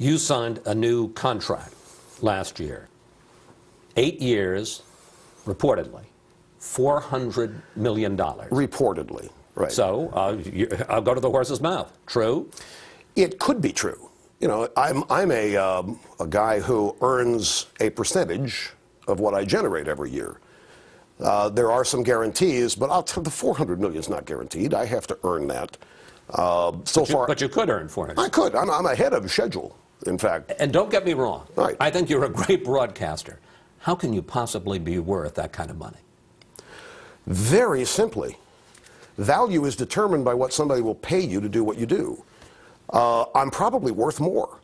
You signed a new contract last year. 8 years, reportedly, $400 million. Reportedly, right. So I'll go to the horse's mouth. True? It could be true. You know, I'm a guy who earns a percentage of what I generate every year. There are some guarantees, but I'll tell you, the $400 million is not guaranteed. I have to earn that. But you could earn $400 million. I could. I'm ahead of schedule, in fact. And don't get me wrong. Right. I think you're a great broadcaster. How can you possibly be worth that kind of money? Very simply, value is determined by what somebody will pay you to do what you do. I'm probably worth more.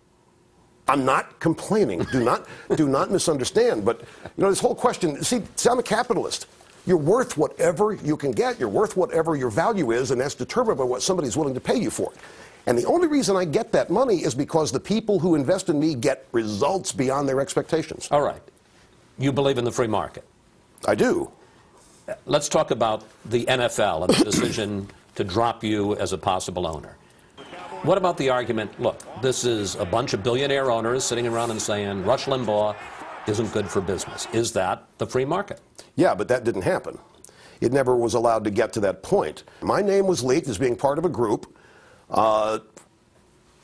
I'm not complaining. Do not misunderstand. But you know, this whole question. See, I'm a capitalist. You're worth whatever you can get. You're worth whatever your value is, and that's determined by what somebody's willing to pay you for it. And the only reason I get that money is because the people who invest in me get results beyond their expectations. All right. You believe in the free market. I do. Let's talk about the NFL and the decision to drop you as a possible owner. What about the argument, look, this is a bunch of billionaire owners sitting around and saying Rush Limbaugh isn't good for business. Is that the free market? Yeah, but that didn't happen. It never was allowed to get to that point. My name was leaked as being part of a group.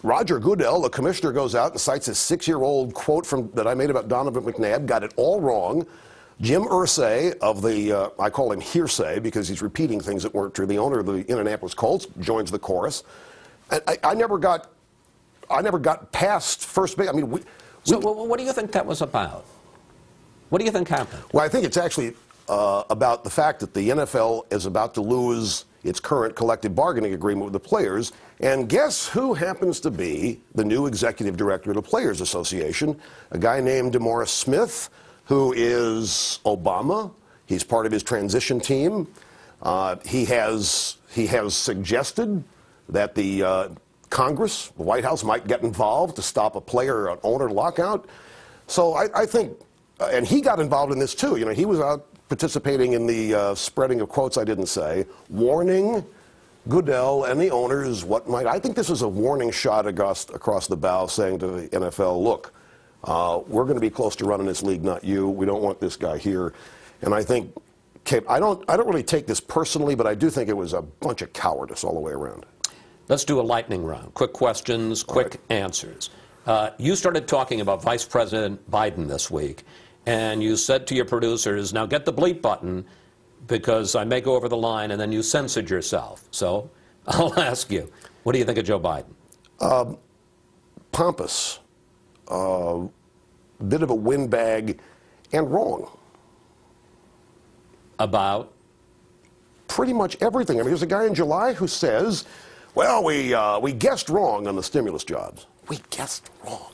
Roger Goodell, the commissioner, goes out and cites a 6-year-old quote that I made about Donovan McNabb, got it all wrong. Jim Irsay of the, I call him Hearsay because he's repeating things that weren't true, the owner of the Indianapolis Colts, joins the chorus. And I never got past first base. I mean, so what do you think that was about? What do you think happened? Well, I think it's actually about the fact that the NFL is about to lose its current collective bargaining agreement with the players. And guess who happens to be the new executive director of the Players Association? A guy named DeMaurice Smith, who is Obama. He's part of his transition team. He has suggested that the Congress, the White House, might get involved to stop a player or an owner lockout. So I think, and he got involved in this too. You know, he was out participating in the spreading of quotes I didn't say, warning Goodell and the owners what might. I think this is a warning shot across the bow, saying to the NFL, look, we're going to be close to running this league, not you. We don't want this guy here. And I think, I don't really take this personally, but I do think it was a bunch of cowardice all the way around. Let's do a lightning round. Quick questions, quick answers. You started talking about Vice President Biden this week, and you said to your producers, now get the bleep button, because I may go over the line, and then you censored yourself. So I'll ask you, what do you think of Joe Biden? Pompous, bit of a windbag, and wrong. About? Pretty much everything. I mean, there's a guy in July who says, well, we guessed wrong on the stimulus jobs. We guessed wrong.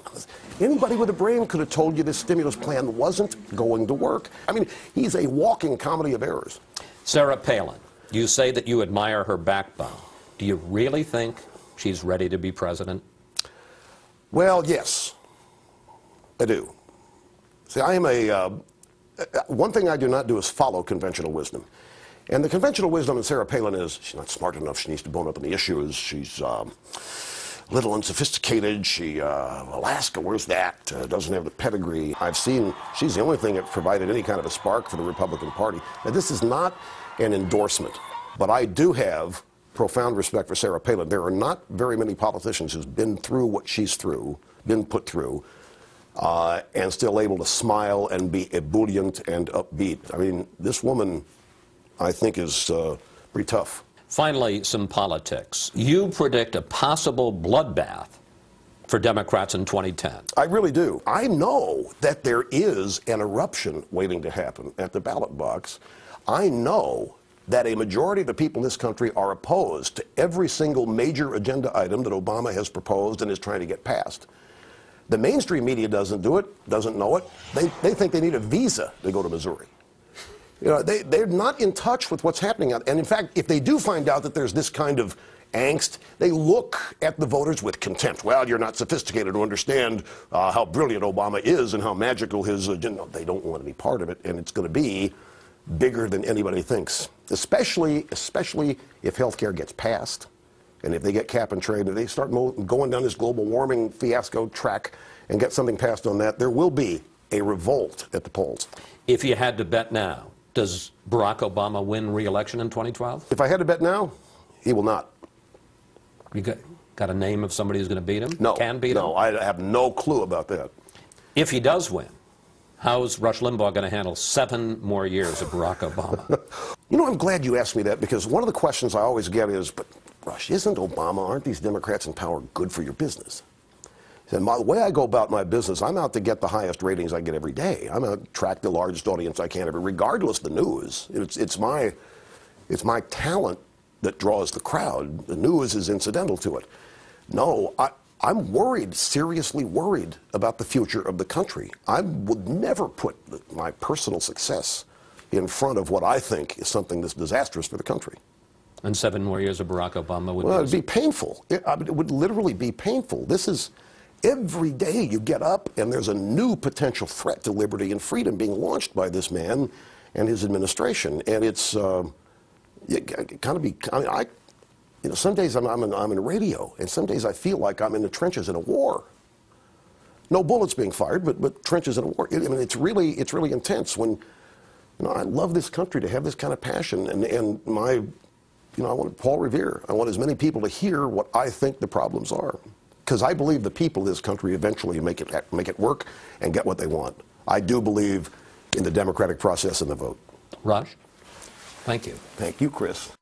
Anybody with a brain could have told you this stimulus plan wasn't going to work. I mean, he's a walking comedy of errors. Sarah Palin, you say that you admire her backbone. Do you really think she's ready to be president? Well, yes, I do. See, I am one thing I do not do is follow conventional wisdom. And the conventional wisdom in Sarah Palin is she's not smart enough, she needs to bone up on the issues, she's little unsophisticated, Alaska, where's that? Doesn't have the pedigree. I've seen, she's the only thing that provided any kind of a spark for the Republican Party. Now, this is not an endorsement, but I do have profound respect for Sarah Palin. There are not very many politicians who've been through what she's been put through, and still able to smile and be ebullient and upbeat. I mean, this woman, I think, is pretty tough. Finally, some politics. You predict a possible bloodbath for Democrats in 2010. I really do. I know that there is an eruption waiting to happen at the ballot box. I know that a majority of the people in this country are opposed to every single major agenda item that Obama has proposed and is trying to get passed. The mainstream media doesn't do it, doesn't know it. They think they need a visa to go to Missouri. You know, they're not in touch with what's happening. And in fact, if they do find out that there's this kind of angst, they look at the voters with contempt. Well, you're not sophisticated to understand how brilliant Obama is and how magical his agenda. They don't want to be part of it, and it's going to be bigger than anybody thinks, especially if health care gets passed. And if they get cap and trade, and they start going down this global warming fiasco track and get something passed on that, there will be a revolt at the polls. If you had to bet now, does Barack Obama win re-election in 2012? If I had to bet now, he will not. You got a name of somebody who's going to beat him? No. Can beat him? No, I have no clue about that. If he does win, how's Rush Limbaugh going to handle 7 more years of Barack Obama? You know, I'm glad you asked me that, because one of the questions I always get is, but Rush, isn't Obama, aren't these Democrats in power good for your business? And the way I go about my business, I'm out to get the highest ratings I get every day. I'm out to attract the largest audience I can, regardless of the news. It's my talent that draws the crowd. The news is incidental to it. No, I'm worried, seriously worried about the future of the country. I would never put my personal success in front of what I think is something that's disastrous for the country. And 7 more years of Barack Obama would it'd be painful. It would literally be painful. This is, every day you get up and there's a new potential threat to liberty and freedom being launched by this man and his administration. And it's kind of be, you know, some days I'm in radio, and some days I feel like I'm in the trenches in a war. No bullets being fired, but trenches in a war. I mean, it's really intense. When, you know, I love this country to have this kind of passion, and my, you know, I want Paul Revere. I want as many people to hear what I think the problems are, because I believe the people of this country eventually make it work and get what they want. I do believe in the democratic process and the vote. Rush, thank you. Thank you, Chris.